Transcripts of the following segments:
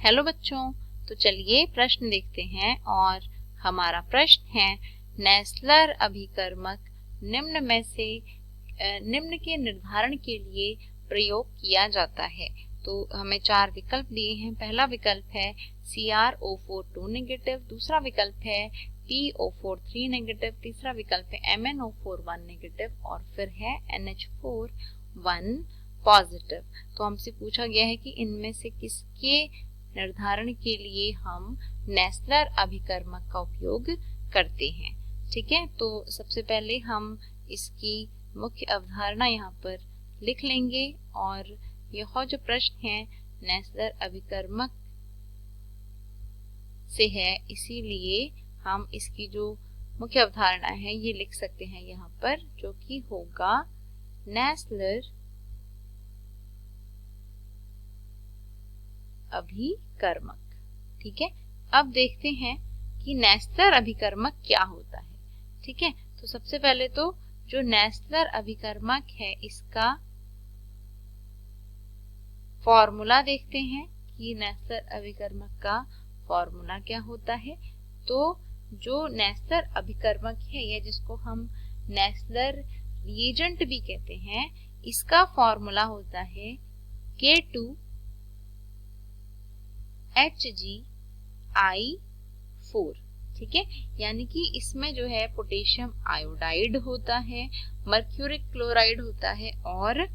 Hello बच्चों, तो चलिए प्रश्न देखते हैं। और हमारा प्रश्न है, नेस्लर अभिकर्मक निम्न में से निम्न के निर्धारण के लिए प्रयोग किया जाता है। तो हमें चार विकल्प दिए हैं। पहला विकल्प है CrO4 2 नेगेटिव, दूसरा विकल्प है PO4 3 नेगेटिव, तीसरा विकल्प है MnO4 1 नेगेटिव और फिर है NH4 1 पॉजिटिव। तो हमसे पूछा गया है कि इनमें से किसके निर्धारण के लिए हम नेस्लर अभिकर्मक का उपयोग करते हैं। ठीक है, तो सबसे पहले हम इसकी मुख्य अवधारणा यहाँ पर लिख लेंगे। और यह जो प्रश्न है नेस्लर अभिकर्मक से है, इसीलिए हम इसकी जो मुख्य अवधारणा है ये लिख सकते हैं यहाँ पर, जो कि होगा नेस्लर अभिकर्मक। ठीक है, अब देखते हैं कि नेस्लर अभिकर्मक क्या होता है। ठीक है, तो सबसे पहले तो जो नेस्लर अभिकर्मक है इसका फॉर्मूला देखते हैं कि नेस्लर अभिकर्मक का फॉर्मूला क्या होता है। तो जो नेस्लर अभिकर्मक है या जिसको हम नेस्लर रिएजेंट भी कहते हैं, इसका फॉर्मूला होता है K2HgI4। ठीक है, यानी कि इसमें जो है पोटेशियम आयोडाइड होता है, मर्क्यूरिक क्लोराइड होता है और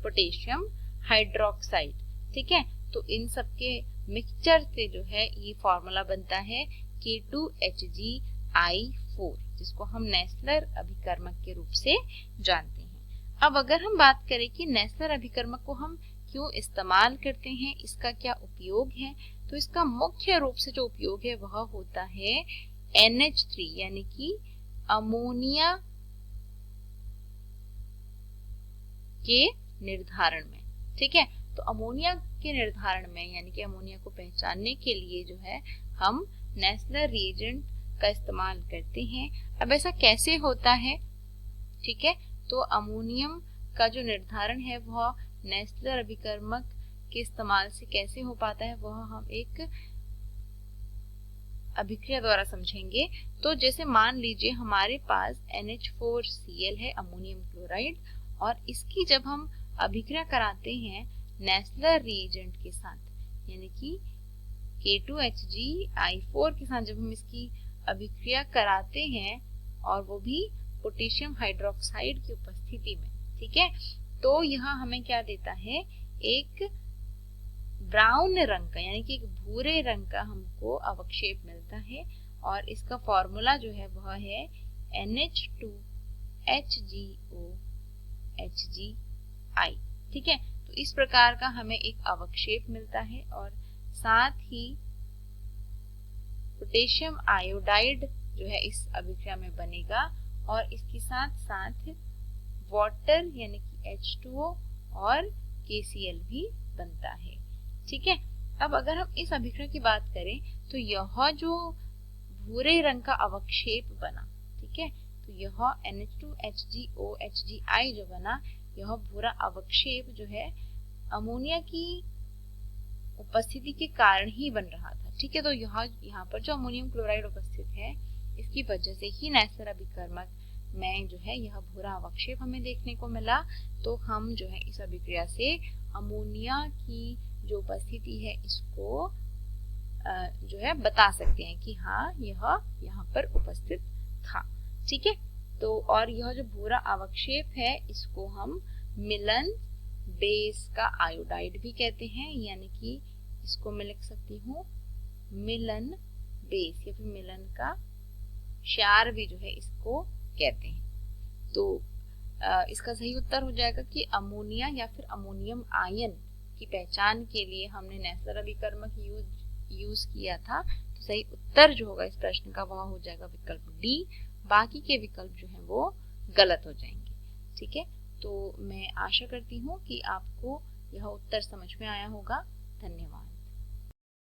पोटेशियम हाइड्रोक्साइड। ठीक है, तो इन सब के मिक्सचर से जो है ये फॉर्मूला बनता है K2HgI4, जिसको हम नेस्लर अभिकर्मक के रूप से जानते हैं। अब अगर हम बात करें कि नेस्लर अभिकर्मक को हम क्यों इस्तेमाल करते हैं, इसका क्या उपयोग है, तो इसका मुख्य रूप से जो उपयोग है वह होता है NH3 यानी कि अमोनिया के निर्धारण में। ठीक है, तो अमोनिया के निर्धारण में यानी कि अमोनिया को पहचानने के लिए जो है हम नेस्लर रिएजेंट का इस्तेमाल करते हैं। अब ऐसा कैसे होता है? ठीक है, तो अमोनियम का जो निर्धारण है वह नेस्लर अभिकर्मक के इस्तेमाल से कैसे हो पाता है, वह हम एक अभिक्रिया द्वारा समझेंगे। तो जैसे मान लीजिए हमारे पास NH4Cl है, अमोनियम क्लोराइड, और इसकी जब हम अभिक्रिया कराते हैं नेस्लर रिएजेंट के साथ यानी कि K2HgI4 के साथ जब हम इसकी अभिक्रिया कराते हैं और वो भी पोटेशियम हाइड्रोक्साइड की उपस्थिति में, ठीक है, तो यह हमें क्या देता है, एक ब्राउन रंग का यानी कि एक भूरे रंग का हमको अवक्षेप मिलता है। और इसका फॉर्मूला जो है वह है NH2HgOHgI। ठीक है, तो इस प्रकार का हमें एक अवक्षेप मिलता है और साथ ही पोटेशियम आयोडाइड जो है इस अभिक्रिया में बनेगा और इसके साथ साथ वाटर यानी कि H2O और KCl भी बनता है। ठीक है, अब अगर हम इस अभिक्रिया की बात करें तो यह जो भूरे रंग का अवक्षेप बना, ठीक है, तो यह NH2HgOHgI जो बना, यह भूरा अवक्षेप जो है अमोनिया की उपस्थिति के कारण ही बन रहा था। ठीक है, तो यहाँ पर जो अमोनियम क्लोराइड उपस्थित है इसकी वजह से ही नेस्लर अभिकर्मक में जो है यह भूरा अवक्षेप हमें देखने को मिला। तो हम जो है इस अभिक्रिया से अमोनिया की जो उपस्थिति है इसको जो है बता सकते हैं कि हाँ यह यहाँ पर उपस्थित था। ठीक है, तो और यह जो भूरा अवक्षेप है इसको हम मिलन बेस का आयोडाइड भी कहते हैं, यानी कि इसको मैं लिख सकती हूँ मिलन बेस या फिर मिलन का क्षार भी जो है इसको कहते हैं। तो इसका सही उत्तर हो जाएगा कि अमोनिया या फिर अमोनियम आयन की पहचान के लिए हमने नेस्लर अभिकर्मक यूज किया था। तो सही उत्तर जो होगा इस प्रश्न का वह हो जाएगा विकल्प डी। बाकी के विकल्प जो हैं वो गलत हो जाएंगे। ठीक है, तो मैं आशा करती हूँ कि आपको यह उत्तर समझ में आया होगा। धन्यवाद।